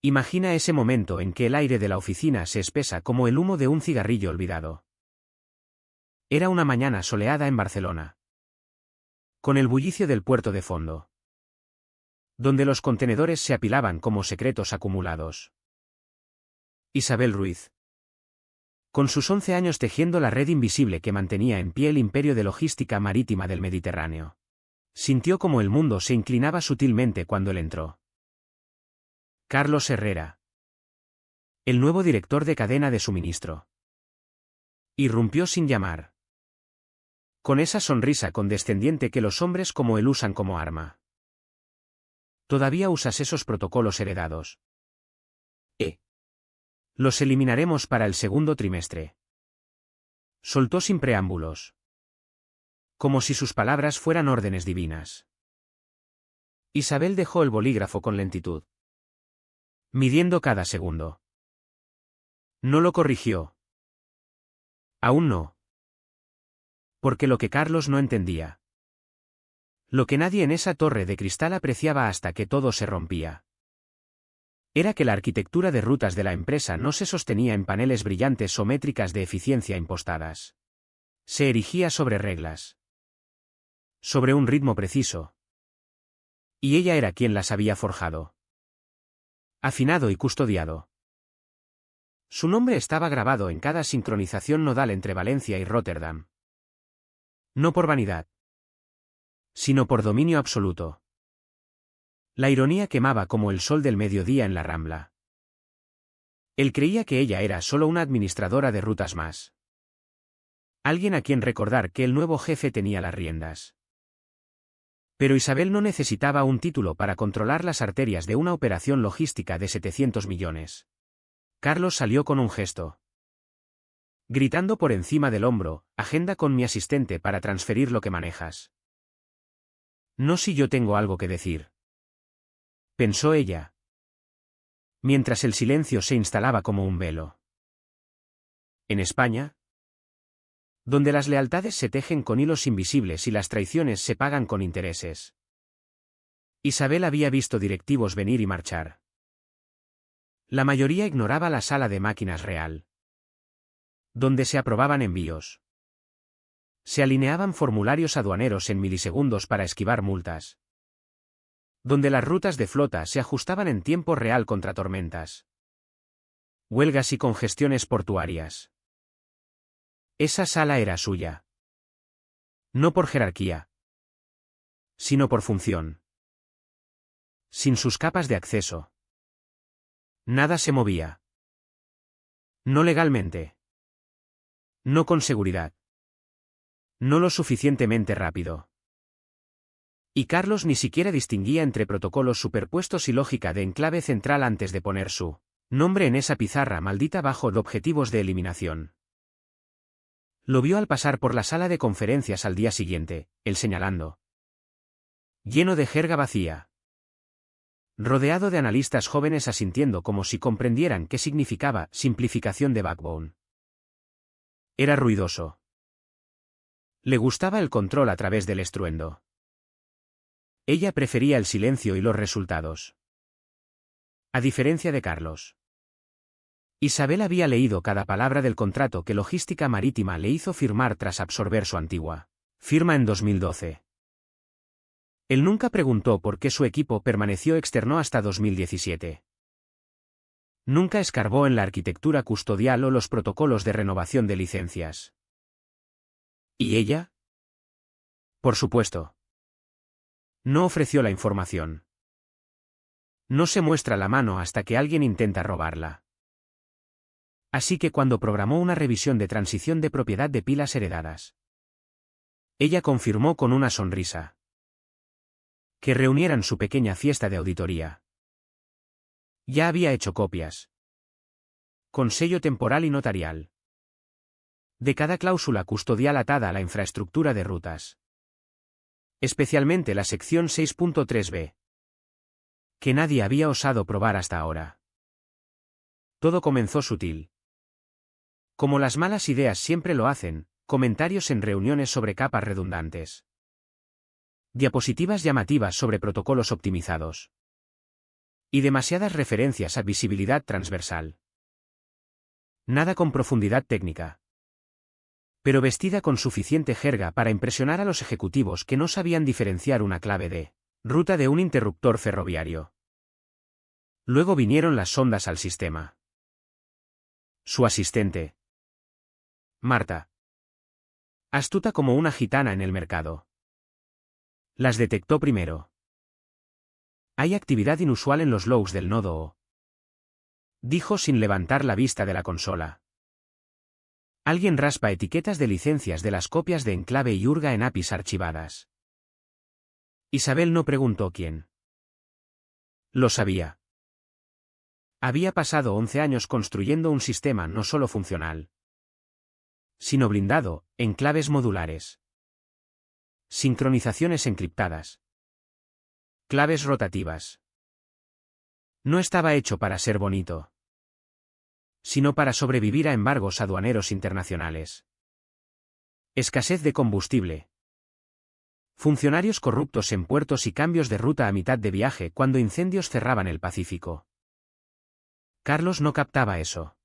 Imagina ese momento en que el aire de la oficina se espesa como el humo de un cigarrillo olvidado. Era una mañana soleada en Barcelona, con el bullicio del puerto de fondo, donde los contenedores se apilaban como secretos acumulados. Isabel Ruiz, con sus 11 años tejiendo la red invisible que mantenía en pie el imperio de logística marítima del Mediterráneo, sintió como el mundo se inclinaba sutilmente cuando él entró. Carlos Herrera, el nuevo director de cadena de suministro, irrumpió sin llamar, con esa sonrisa condescendiente que los hombres como él usan como arma. ¿Todavía usas esos protocolos heredados? Los eliminaremos para el segundo trimestre. Soltó sin preámbulos, como si sus palabras fueran órdenes divinas. Isabel dejó el bolígrafo con lentitud, midiendo cada segundo. No lo corrigió. Aún no. Porque lo que Carlos no entendía, lo que nadie en esa torre de cristal apreciaba hasta que todo se rompía, era que la arquitectura de rutas de la empresa no se sostenía en paneles brillantes o métricas de eficiencia impostadas. Se erigía sobre reglas, sobre un ritmo preciso. Y ella era quien las había forjado, afinado y custodiado. Su nombre estaba grabado en cada sincronización nodal entre Valencia y Rotterdam. No por vanidad, sino por dominio absoluto. La ironía quemaba como el sol del mediodía en la Rambla. Él creía que ella era solo una administradora de rutas más. Alguien a quien recordar que el nuevo jefe tenía las riendas. Pero Isabel no necesitaba un título para controlar las arterias de una operación logística de 700 millones. Carlos salió con un gesto, gritando por encima del hombro: agenda con mi asistente para transferir lo que manejas. No si yo tengo algo que decir, pensó ella, mientras el silencio se instalaba como un velo. En España, donde las lealtades se tejen con hilos invisibles y las traiciones se pagan con intereses, Isabel había visto directivos venir y marchar. La mayoría ignoraba la sala de máquinas real, donde se aprobaban envíos. Se alineaban formularios aduaneros en milisegundos para esquivar multas, donde las rutas de flota se ajustaban en tiempo real contra tormentas, huelgas y congestiones portuarias. Esa sala era suya. No por jerarquía, sino por función. Sin sus capas de acceso, nada se movía. No legalmente. No con seguridad. No lo suficientemente rápido. Y Carlos ni siquiera distinguía entre protocolos superpuestos y lógica de enclave central antes de poner su nombre en esa pizarra maldita bajo de objetivos de eliminación. Lo vio al pasar por la sala de conferencias al día siguiente, él señalando, lleno de jerga vacía, rodeado de analistas jóvenes asintiendo como si comprendieran qué significaba simplificación de backbone. Era ruidoso. Le gustaba el control a través del estruendo. Ella prefería el silencio y los resultados. A diferencia de Carlos, Isabel había leído cada palabra del contrato que Logística Marítima le hizo firmar tras absorber su antigua firma en 2012. Él nunca preguntó por qué su equipo permaneció externo hasta 2017. Nunca escarbó en la arquitectura custodial o los protocolos de renovación de licencias. ¿Y ella? Por supuesto. No ofreció la información. No se muestra la mano hasta que alguien intenta robarla. Así que cuando programó una revisión de transición de propiedad de pilas heredadas, ella confirmó con una sonrisa que reunieran su pequeña fiesta de auditoría. Ya había hecho copias, con sello temporal y notarial, de cada cláusula custodial atada a la infraestructura de rutas. Especialmente la sección 6.3b, que nadie había osado probar hasta ahora. Todo comenzó sutil. Como las malas ideas siempre lo hacen, comentarios en reuniones sobre capas redundantes. Diapositivas llamativas sobre protocolos optimizados. Y demasiadas referencias a visibilidad transversal. Nada con profundidad técnica. Pero vestida con suficiente jerga para impresionar a los ejecutivos que no sabían diferenciar una clave de ruta de un interruptor ferroviario. Luego vinieron las sondas al sistema. Su asistente, Marta. Astuta como una gitana en el mercado. Las detectó primero. Hay actividad inusual en los logs del nodo O. Dijo sin levantar la vista de la consola. Alguien raspa etiquetas de licencias de las copias de enclave y hurga en APIs archivadas. Isabel no preguntó quién. Lo sabía. Había pasado 11 años construyendo un sistema no solo funcional, sino blindado, enclaves modulares, sincronizaciones encriptadas, claves rotativas. No estaba hecho para ser bonito, sino para sobrevivir a embargos aduaneros internacionales. Escasez de combustible. Funcionarios corruptos en puertos y cambios de ruta a mitad de viaje cuando incendios cerraban el Pacífico. Carlos no captaba eso.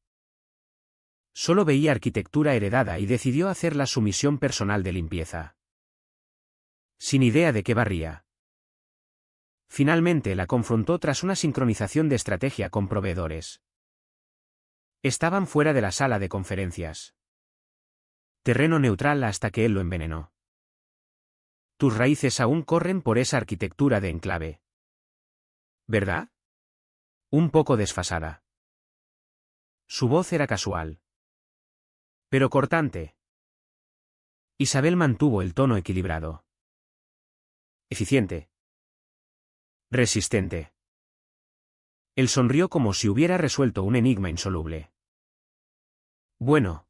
Solo veía arquitectura heredada y decidió hacerla su misión personal de limpieza. Sin idea de qué barría. Finalmente la confrontó tras una sincronización de estrategia con proveedores. Estaban fuera de la sala de conferencias. Terreno neutral hasta que él lo envenenó. Tus raíces aún corren por esa arquitectura de enclave. ¿Verdad? Un poco desfasada. Su voz era casual, pero cortante. Isabel mantuvo el tono equilibrado. Eficiente. Resistente. Él sonrió como si hubiera resuelto un enigma insoluble. Bueno.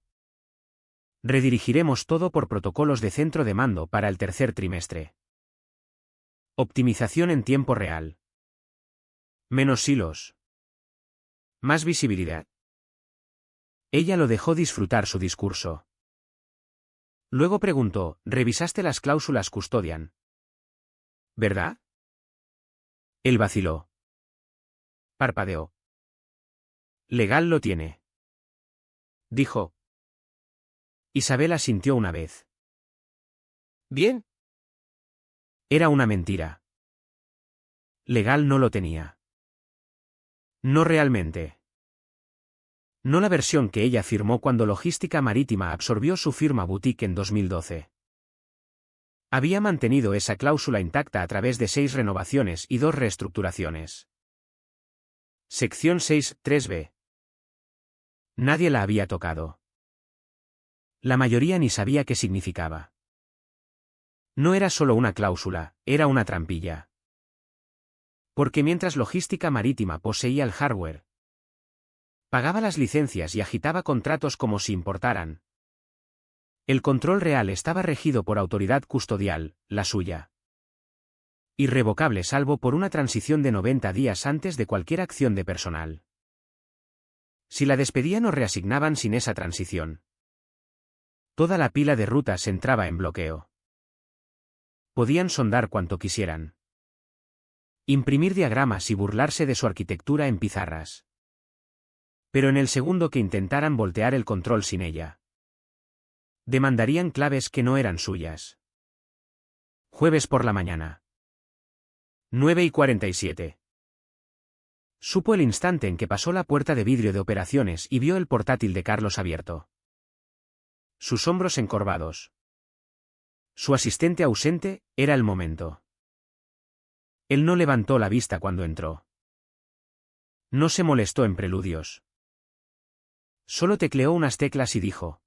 Redirigiremos todo por protocolos de centro de mando para el tercer trimestre. Optimización en tiempo real. Menos silos. Más visibilidad. Ella lo dejó disfrutar su discurso. Luego preguntó, ¿revisaste las cláusulas custodian? ¿Verdad? Él vaciló. Parpadeó. Legal lo tiene. Dijo. Isabel asintió una vez. Bien. Era una mentira. Legal no lo tenía. No realmente. No la versión que ella firmó cuando Logística Marítima absorbió su firma boutique en 2012. Había mantenido esa cláusula intacta a través de 6 renovaciones y 2 reestructuraciones. Sección 6, 3b. Nadie la había tocado. La mayoría ni sabía qué significaba. No era solo una cláusula, era una trampilla. Porque mientras Logística Marítima poseía el hardware, pagaba las licencias y agitaba contratos como si importaran, el control real estaba regido por autoridad custodial, la suya. Irrevocable salvo por una transición de 90 días antes de cualquier acción de personal. Si la despedían o reasignaban sin esa transición, toda la pila de rutas entraba en bloqueo. Podían sondar cuanto quisieran. Imprimir diagramas y burlarse de su arquitectura en pizarras. Pero en el segundo que intentaran voltear el control sin ella, demandarían claves que no eran suyas. Jueves por la mañana. 9:47. Supo el instante en que pasó la puerta de vidrio de operaciones y vio el portátil de Carlos abierto. Sus hombros encorvados. Su asistente ausente, era el momento. Él no levantó la vista cuando entró. No se molestó en preludios. Solo tecleó unas teclas y dijo.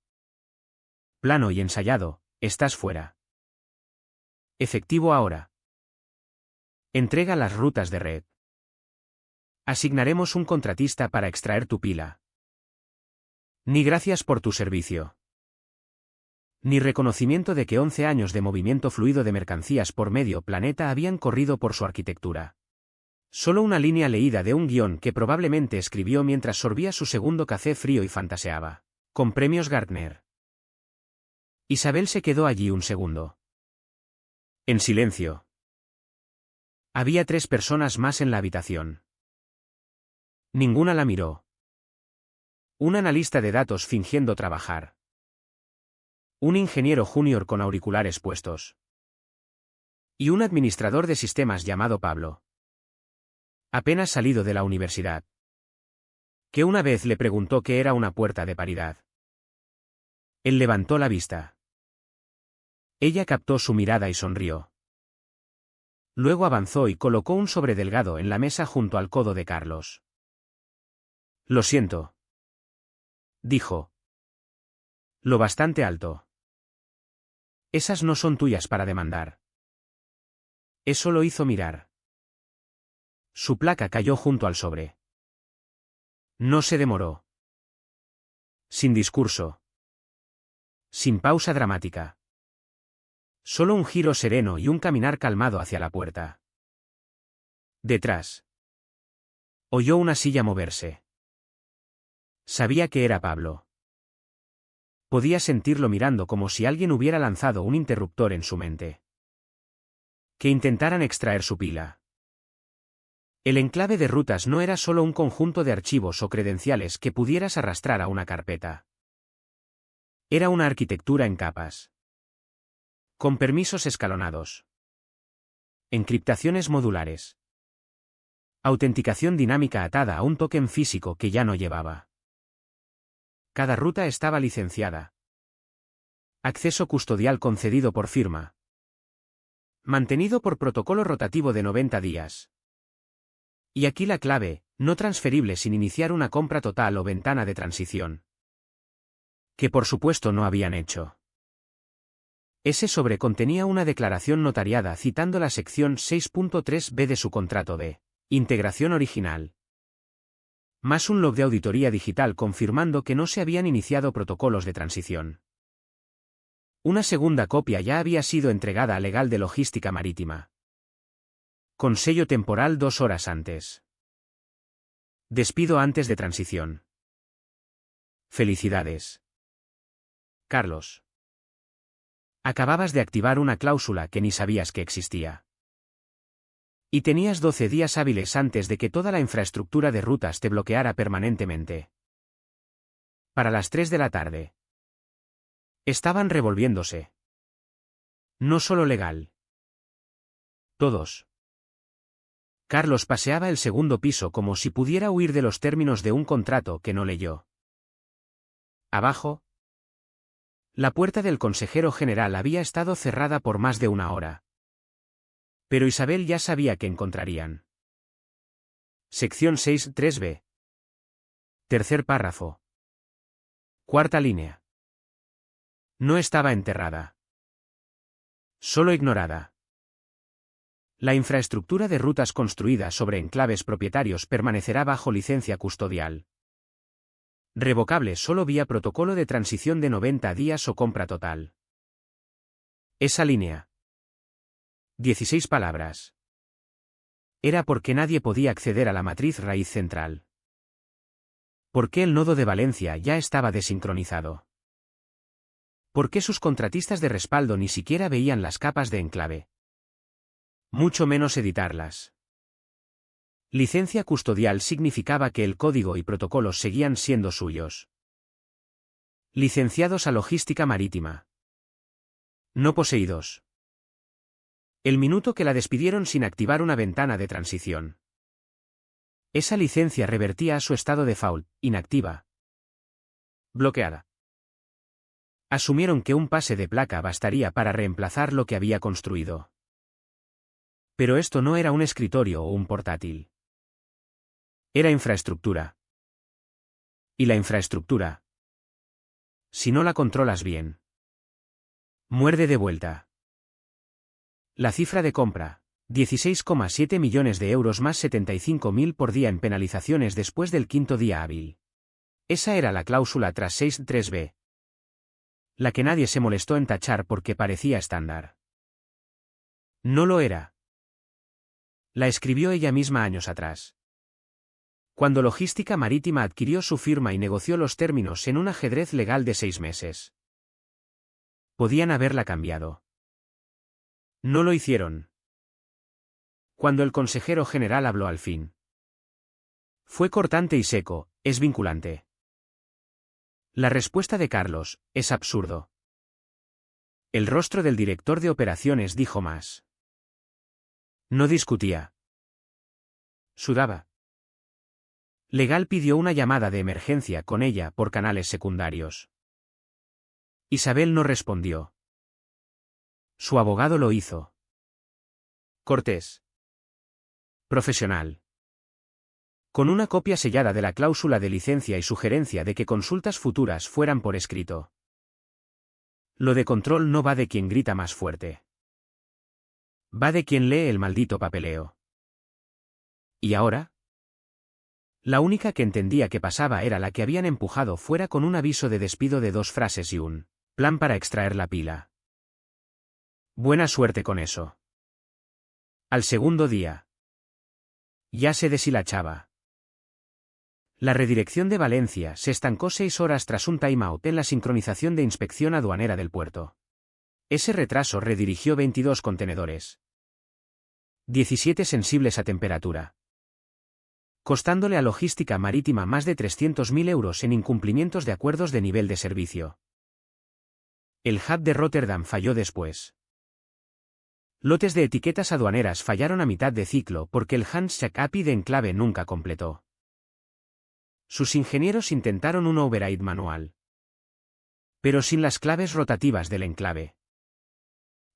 Plano y ensayado, estás fuera. Efectivo ahora. Entrega las rutas de red. Asignaremos un contratista para extraer tu pila. Ni gracias por tu servicio. Ni reconocimiento de que 11 años de movimiento fluido de mercancías por medio planeta habían corrido por su arquitectura. Solo una línea leída de un guión que probablemente escribió mientras sorbía su segundo café frío y fantaseaba. Con premios Gartner. Isabel se quedó allí un segundo. En silencio. Había 3 personas más en la habitación. Ninguna la miró. Un analista de datos fingiendo trabajar. Un ingeniero junior con auriculares puestos. Y un administrador de sistemas llamado Pablo. Apenas salido de la universidad. Que una vez le preguntó qué era una puerta de paridad. Él levantó la vista. Ella captó su mirada y sonrió. Luego avanzó y colocó un sobre delgado en la mesa junto al codo de Carlos. Lo siento. Dijo. Lo bastante alto. Esas no son tuyas para demandar. Eso lo hizo mirar. Su placa cayó junto al sobre. No se demoró. Sin discurso. Sin pausa dramática. Solo un giro sereno y un caminar calmado hacia la puerta. Detrás. Oyó una silla moverse. Sabía que era Pablo. Podía sentirlo mirando como si alguien hubiera lanzado un interruptor en su mente. Que intentaran extraer su pila. El enclave de rutas no era solo un conjunto de archivos o credenciales que pudieras arrastrar a una carpeta. Era una arquitectura en capas. Con permisos escalonados. Encriptaciones modulares. Autenticación dinámica atada a un token físico que ya no llevaba. Cada ruta estaba licenciada. Acceso custodial concedido por firma. Mantenido por protocolo rotativo de 90 días. Y aquí la clave, no transferible sin iniciar una compra total o ventana de transición. Que por supuesto no habían hecho. Ese sobre contenía una declaración notariada citando la sección 6.3b de su contrato de integración original. Más un log de auditoría digital confirmando que no se habían iniciado protocolos de transición. Una segunda copia ya había sido entregada a Legal de Logística Marítima. Con sello temporal 2 horas antes. Despido antes de transición. Felicidades. Carlos. Acababas de activar una cláusula que ni sabías que existía. Y tenías 12 días hábiles antes de que toda la infraestructura de rutas te bloqueara permanentemente. Para las 3 de la tarde. Estaban revolviéndose. No solo legal. Todos. Carlos paseaba el segundo piso como si pudiera huir de los términos de un contrato que no leyó. Abajo. La puerta del consejero general había estado cerrada por más de una hora. Pero Isabel ya sabía que encontrarían. Sección 6.3b. Tercer párrafo. Cuarta línea. No estaba enterrada. Solo ignorada. La infraestructura de rutas construida sobre enclaves propietarios permanecerá bajo licencia custodial. Revocable solo vía protocolo de transición de 90 días o compra total. Esa línea. 16 palabras. Era porque nadie podía acceder a la matriz raíz central. Porque el nodo de Valencia ya estaba desincronizado. Porque sus contratistas de respaldo ni siquiera veían las capas de enclave. Mucho menos editarlas. Licencia custodial significaba que el código y protocolos seguían siendo suyos. Licenciados a logística marítima. No poseídos. El minuto que la despidieron sin activar una ventana de transición. Esa licencia revertía a su estado de default, inactiva. Bloqueada. Asumieron que un pase de placa bastaría para reemplazar lo que había construido. Pero esto no era un escritorio o un portátil. Era infraestructura. Y la infraestructura, si no la controlas bien, muerde de vuelta. La cifra de compra, 16,7 millones de euros más 75.000 por día en penalizaciones después del quinto día hábil. Esa era la cláusula tras 6.3b. La que nadie se molestó en tachar porque parecía estándar. No lo era. La escribió ella misma años atrás. Cuando Logística Marítima adquirió su firma y negoció los términos en un ajedrez legal de 6 meses. Podían haberla cambiado. No lo hicieron. Cuando el consejero general habló al fin. Fue cortante y seco, es vinculante. La respuesta de Carlos, es absurdo. El rostro del director de operaciones dijo más. No discutía. Sudaba. Legal pidió una llamada de emergencia con ella por canales secundarios. Isabel no respondió. Su abogado lo hizo. Cortés. Profesional. Con una copia sellada de la cláusula de licencia y sugerencia de que consultas futuras fueran por escrito. Lo de control no va de quien grita más fuerte. Va de quien lee el maldito papeleo. ¿Y ahora? La única que entendía que pasaba era la que habían empujado fuera con un aviso de despido de 2 frases y un plan para extraer la pila. Buena suerte con eso. Al segundo día. Ya se deshilachaba. La redirección de Valencia se estancó 6 horas tras un timeout en la sincronización de inspección aduanera del puerto. Ese retraso redirigió 22 contenedores. 17 sensibles a temperatura. Costándole a Logística Marítima más de 300.000 euros en incumplimientos de acuerdos de nivel de servicio. El hub de Rotterdam falló después. Lotes de etiquetas aduaneras fallaron a mitad de ciclo porque el handshake API de enclave nunca completó. Sus ingenieros intentaron un override manual. Pero sin las claves rotativas del enclave.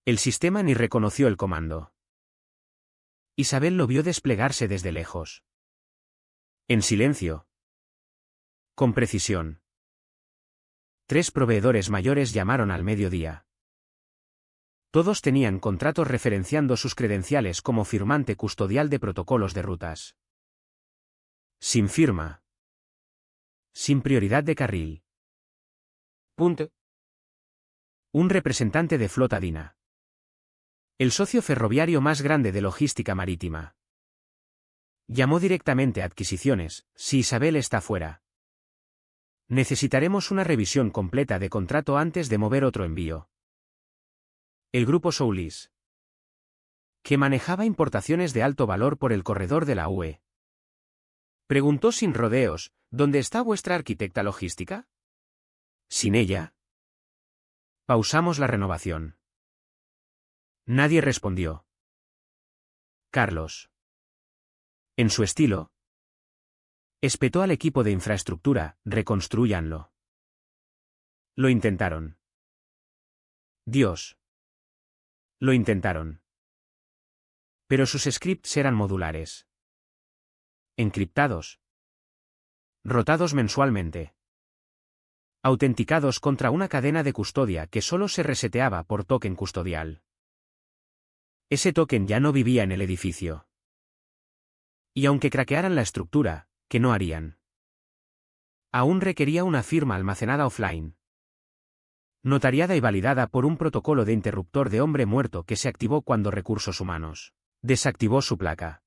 El sistema ni reconoció el comando. Isabel lo vio desplegarse desde lejos. En silencio. Con precisión. 3 proveedores mayores llamaron al mediodía. Todos tenían contratos referenciando sus credenciales como firmante custodial de protocolos de rutas. Sin firma. Sin prioridad de carril. Punto. Un representante de flota DINA. El socio ferroviario más grande de logística marítima. Llamó directamente a adquisiciones, si Isabel está fuera. Necesitaremos una revisión completa de contrato antes de mover otro envío. El grupo Soulis, que manejaba importaciones de alto valor por el corredor de la UE. Preguntó sin rodeos, ¿dónde está vuestra arquitecta logística? Sin ella. Pausamos la renovación. Nadie respondió. Carlos. En su estilo, espetó al equipo de infraestructura, reconstrúyanlo. Lo intentaron. Dios. Lo intentaron. Pero sus scripts eran modulares. Encriptados. Rotados mensualmente. Autenticados contra una cadena de custodia que solo se reseteaba por token custodial. Ese token ya no vivía en el edificio. Y aunque craquearan la estructura, que no harían. Aún requería una firma almacenada offline. Notariada y validada por un protocolo de interruptor de hombre muerto que se activó cuando Recursos Humanos desactivó su placa.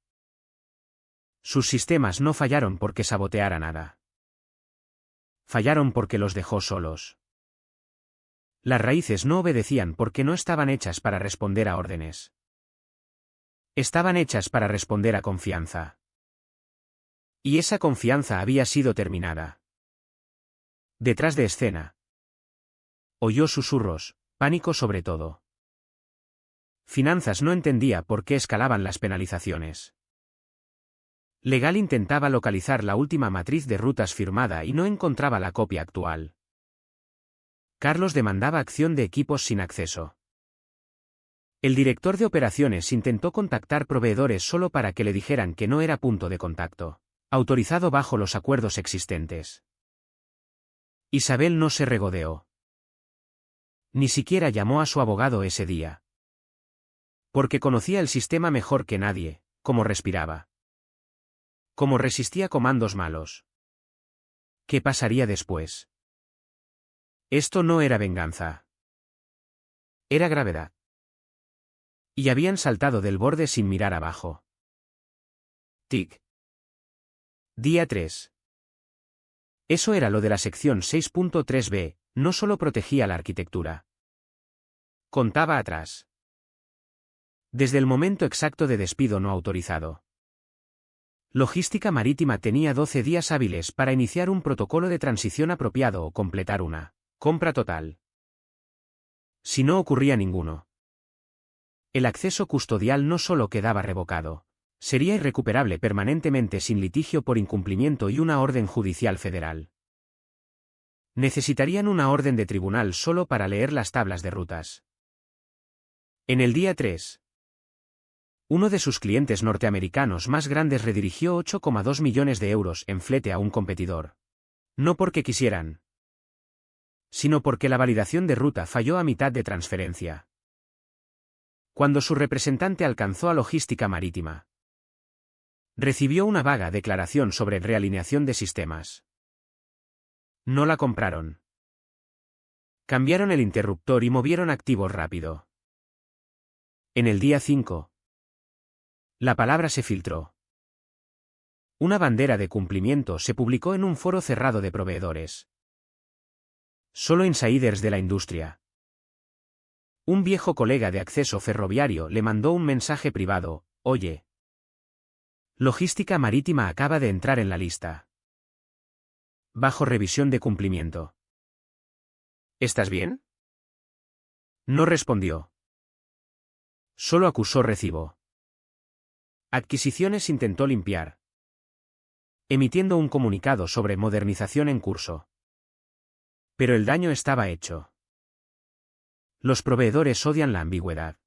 Sus sistemas no fallaron porque saboteara nada. Fallaron porque los dejó solos. Las raíces no obedecían porque no estaban hechas para responder a órdenes. Estaban hechas para responder a confianza. Y esa confianza había sido terminada. Detrás de escena. Oyó susurros, pánico sobre todo. Finanzas no entendía por qué escalaban las penalizaciones. Legal intentaba localizar la última matriz de rutas firmada y no encontraba la copia actual. Carlos demandaba acción de equipos sin acceso. El director de operaciones intentó contactar proveedores solo para que le dijeran que no era punto de contacto, autorizado bajo los acuerdos existentes. Isabel no se regodeó. Ni siquiera llamó a su abogado ese día. Porque conocía el sistema mejor que nadie, cómo respiraba. Cómo resistía comandos malos. ¿Qué pasaría después? Esto no era venganza. Era gravedad. Y habían saltado del borde sin mirar abajo. Tic. Día 3. Eso era lo de la sección 6.3b, no solo protegía la arquitectura. Contaba atrás. Desde el momento exacto de despido no autorizado. Logística Marítima tenía 12 días hábiles para iniciar un protocolo de transición apropiado o completar una compra total. Si no ocurría ninguno, el acceso custodial no solo quedaba revocado, sería irrecuperable permanentemente sin litigio por incumplimiento y una orden judicial federal. Necesitarían una orden de tribunal solo para leer las tablas de rutas. En el día 3, uno de sus clientes norteamericanos más grandes redirigió 8,2 millones de euros en flete a un competidor. No porque quisieran, sino porque la validación de ruta falló a mitad de transferencia. Cuando su representante alcanzó a Logística Marítima, recibió una vaga declaración sobre realineación de sistemas. No la compraron. Cambiaron el interruptor y movieron activos rápido. En el día 5, la palabra se filtró. Una bandera de cumplimiento se publicó en un foro cerrado de proveedores. Solo insiders de la industria. Un viejo colega de acceso ferroviario le mandó un mensaje privado: oye, Logística Marítima acaba de entrar en la lista. Bajo revisión de cumplimiento. ¿Estás bien? No respondió. Solo acusó recibo. Adquisiciones intentó limpiar, emitiendo un comunicado sobre modernización en curso. Pero el daño estaba hecho. Los proveedores odian la ambigüedad.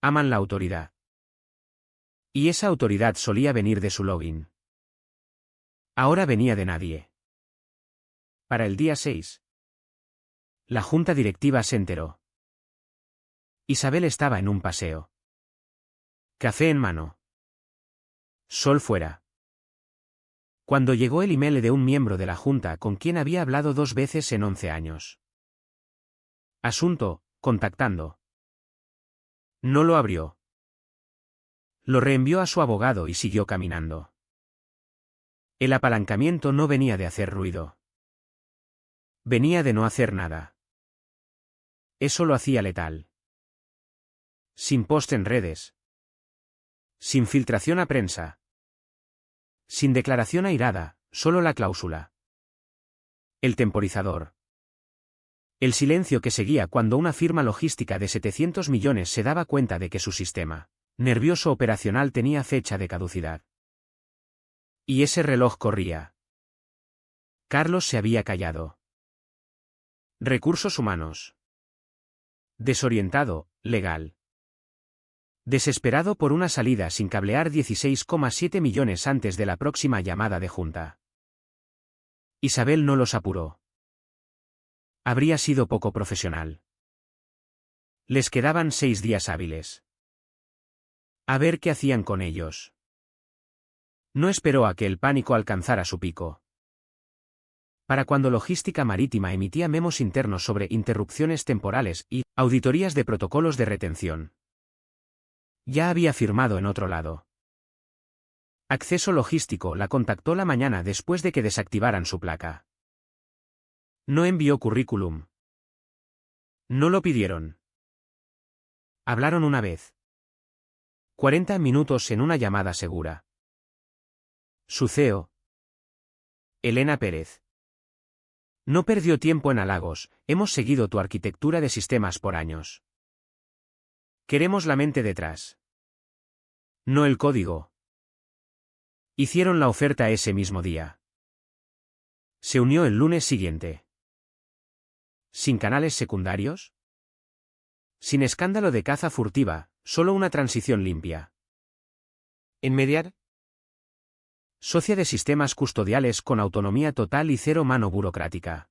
Aman la autoridad. Y esa autoridad solía venir de su login. Ahora venía de nadie. Para el día 6, la junta directiva se enteró. Isabel estaba en un paseo. Café en mano. Sol fuera. Cuando llegó el email de un miembro de la junta con quien había hablado 2 veces en 11 años. Asunto: contactando. No lo abrió. Lo reenvió a su abogado y siguió caminando. El apalancamiento no venía de hacer ruido. Venía de no hacer nada. Eso lo hacía letal. Sin post en redes. Sin filtración a prensa. Sin declaración airada, solo la cláusula. El temporizador. El silencio que seguía cuando una firma logística de 700 millones se daba cuenta de que su sistema nervioso operacional tenía fecha de caducidad. Y ese reloj corría. Carlos se había callado. Recursos humanos. Desorientado, legal. Desesperado por una salida sin cablear 16,7 millones antes de la próxima llamada de junta. Isabel no los apuró. Habría sido poco profesional. Les quedaban 6 días hábiles. A ver qué hacían con ellos. No esperó a que el pánico alcanzara su pico. Para cuando Logística Marítima emitía memos internos sobre interrupciones temporales y auditorías de protocolos de retención, ya había firmado en otro lado. Acceso Logístico la contactó la mañana después de que desactivaran su placa. No envió currículum. No lo pidieron. Hablaron una vez. 40 minutos en una llamada segura. Su CEO, Elena Pérez. No perdió tiempo en halagos: hemos seguido tu arquitectura de sistemas por años. Queremos la mente detrás. No el código. Hicieron la oferta ese mismo día. Se unió el lunes siguiente. ¿Sin canales secundarios? Sin escándalo de caza furtiva, solo una transición limpia. En Mediar, socia de sistemas custodiales con autonomía total y cero mano burocrática.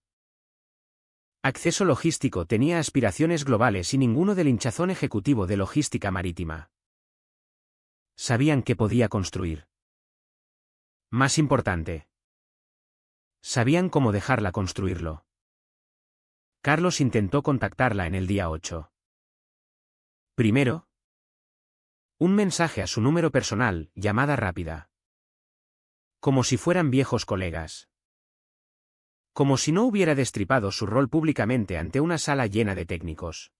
Acceso Logístico tenía aspiraciones globales y ninguno del hinchazón ejecutivo de Logística Marítima. Sabían que podía construir. Más importante, sabían cómo dejarla construirlo. Carlos intentó contactarla en el día 8. Primero, un mensaje a su número personal, llamada rápida. Como si fueran viejos colegas. Como si no hubiera destripado su rol públicamente ante una sala llena de técnicos.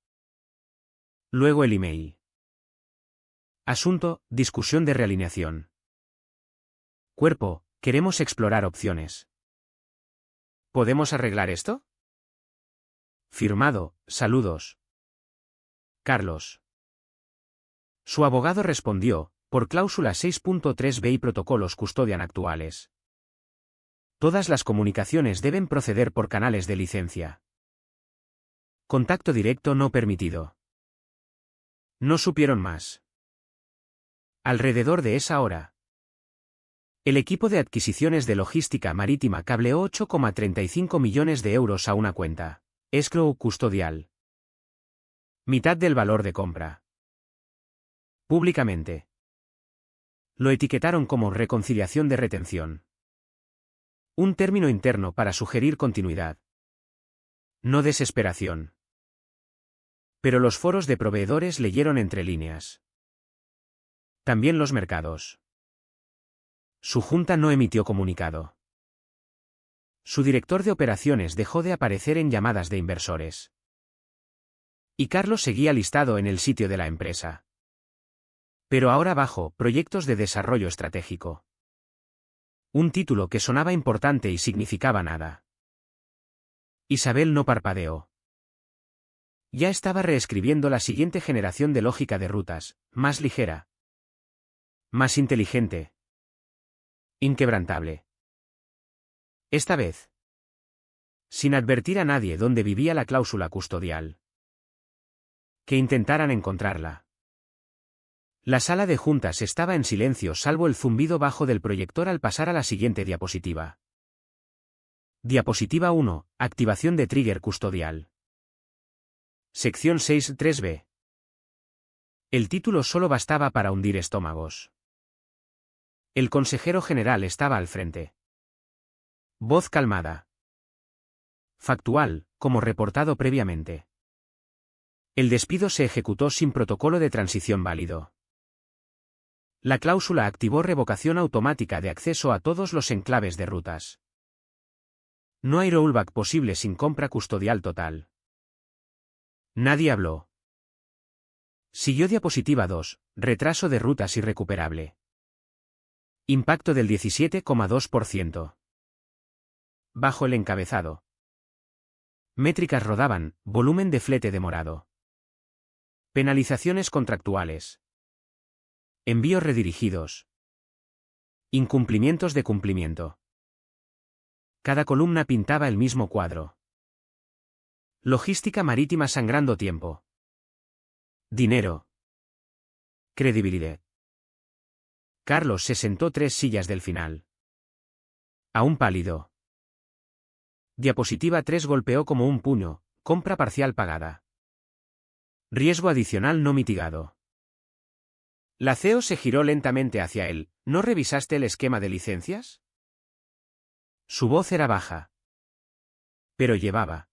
Luego el email. Asunto: discusión de realineación. Cuerpo, queremos explorar opciones. ¿Podemos arreglar esto? Firmado, saludos. Carlos. Su abogado respondió, por cláusula 6.3b y protocolos custodian actuales. Todas las comunicaciones deben proceder por canales de licencia. Contacto directo no permitido. No supieron más. Alrededor de esa hora, el equipo de adquisiciones de logística marítima cableó 8,35 millones de euros a una cuenta, escrow custodial. Mitad del valor de compra. Públicamente. Lo etiquetaron como reconciliación de retención. Un término interno para sugerir continuidad. No desesperación. Pero los foros de proveedores leyeron entre líneas. También los mercados. Su junta no emitió comunicado. Su director de operaciones dejó de aparecer en llamadas de inversores. Y Carlos seguía listado en el sitio de la empresa. Pero ahora bajo proyectos de desarrollo estratégico. Un título que sonaba importante y significaba nada. Isabel no parpadeó. Ya estaba reescribiendo la siguiente generación de lógica de rutas, más ligera. Más inteligente. Inquebrantable. Esta vez. Sin advertir a nadie dónde vivía la cláusula custodial. Que intentaran encontrarla. La sala de juntas estaba en silencio salvo el zumbido bajo del proyector al pasar a la siguiente diapositiva. Diapositiva 1. Activación de trigger custodial. Sección 6.3b. El título solo bastaba para hundir estómagos. El consejero general estaba al frente. Voz calmada. Factual, como reportado previamente. El despido se ejecutó sin protocolo de transición válido. La cláusula activó revocación automática de acceso a todos los enclaves de rutas. No hay rollback posible sin compra custodial total. Nadie habló. Siguió diapositiva 2, retraso de rutas irrecuperable. Impacto del 17,2%. Bajo el encabezado. Métricas rodaban, volumen de flete demorado. Penalizaciones contractuales. Envíos redirigidos. Incumplimientos de cumplimiento. Cada columna pintaba el mismo cuadro. Logística marítima sangrando tiempo. Dinero. Credibilidad. Carlos se sentó 3 sillas del final. Aún pálido. Diapositiva 3 golpeó como un puño, compra parcial pagada. Riesgo adicional no mitigado. La CEO se giró lentamente hacia él. ¿No revisaste el esquema de licencias? Su voz era baja. Pero llevaba.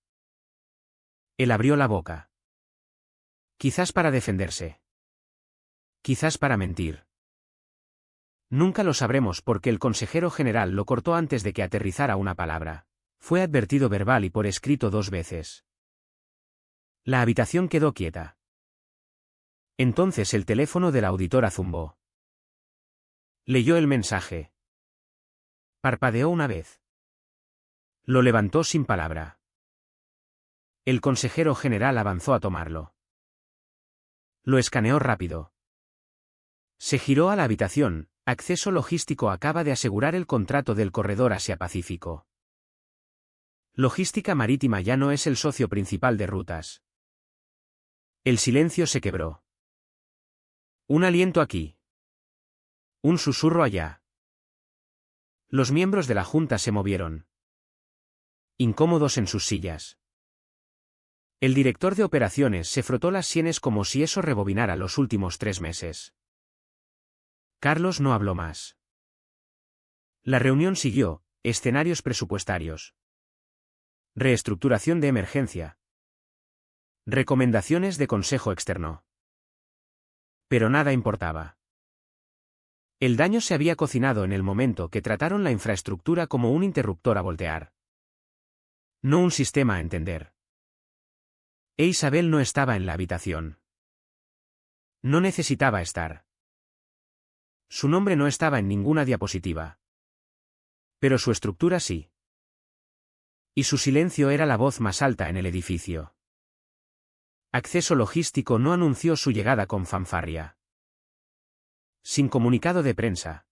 Él abrió la boca. Quizás para defenderse. Quizás para mentir. Nunca lo sabremos porque el consejero general lo cortó antes de que aterrizara una palabra. Fue advertido verbal y por escrito 2 veces. La habitación quedó quieta. Entonces el teléfono de la auditora zumbó. Leyó el mensaje. Parpadeó una vez. Lo levantó sin palabra. El consejero general avanzó a tomarlo. Lo escaneó rápido. Se giró a la habitación. Acceso Logístico acaba de asegurar el contrato del corredor Asia-Pacífico. Logística Marítima ya no es el socio principal de rutas. El silencio se quebró. Un aliento aquí. Un susurro allá. Los miembros de la junta se movieron. Incómodos en sus sillas. El director de operaciones se frotó las sienes como si eso rebobinara los últimos 3 meses. Carlos no habló más. La reunión siguió, escenarios presupuestarios. Reestructuración de emergencia. Recomendaciones de consejo externo. Pero nada importaba. El daño se había cocinado en el momento que trataron la infraestructura como un interruptor a voltear. No un sistema a entender. E Isabel no estaba en la habitación. No necesitaba estar. Su nombre no estaba en ninguna diapositiva. Pero su estructura sí. Y su silencio era la voz más alta en el edificio. Acceso Logístico no anunció su llegada con fanfarria. Sin comunicado de prensa.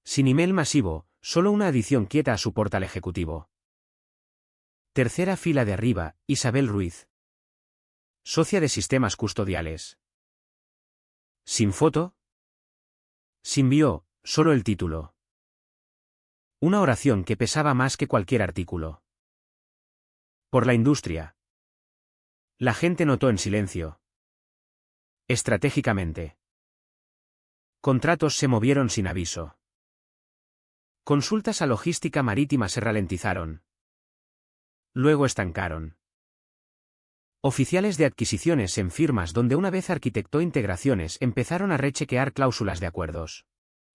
Sin email masivo, solo una adición quieta a su portal ejecutivo. Tercera fila de arriba, Isabel Ruiz. Socia de sistemas custodiales. Sin foto. Sin bio, solo el título. Una oración que pesaba más que cualquier artículo. Por la industria. La gente notó en silencio. Estratégicamente. Contratos se movieron sin aviso. Consultas a logística marítima se ralentizaron. Luego estancaron. Oficiales de adquisiciones en firmas donde una vez arquitectó integraciones empezaron a rechequear cláusulas de acuerdos.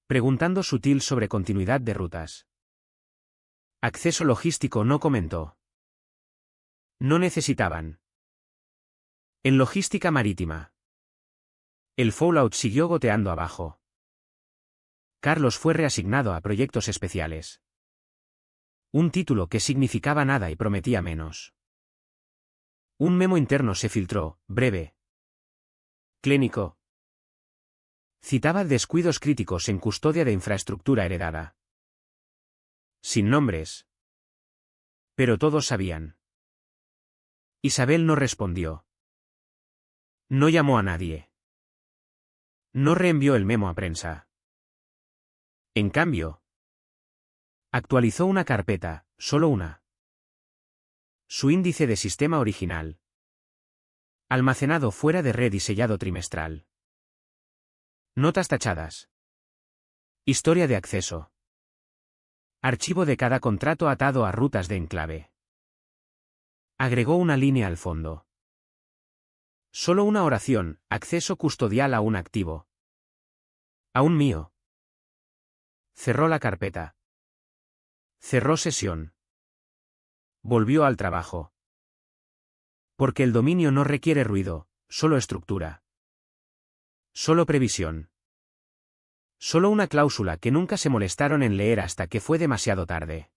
Preguntando sutil sobre continuidad de rutas. Acceso Logístico no comentó. No necesitaban. En logística marítima. El fallout siguió goteando abajo. Carlos fue reasignado a proyectos especiales. Un título que significaba nada y prometía menos. Un memo interno se filtró, breve. Clínico. Citaba descuidos críticos en custodia de infraestructura heredada. Sin nombres. Pero todos sabían. Isabel no respondió. No llamó a nadie. No reenvió el memo a prensa. En cambio, actualizó una carpeta, solo una. Su índice de sistema original. Almacenado fuera de red y sellado trimestral. Notas tachadas. Historia de acceso. Archivo de cada contrato atado a rutas de enclave. Agregó una línea al fondo. Solo una oración, acceso custodial a un activo. Aún mío. Cerró la carpeta. Cerró sesión. Volvió al trabajo. Porque el dominio no requiere ruido, solo estructura. Solo previsión. Solo una cláusula que nunca se molestaron en leer hasta que fue demasiado tarde.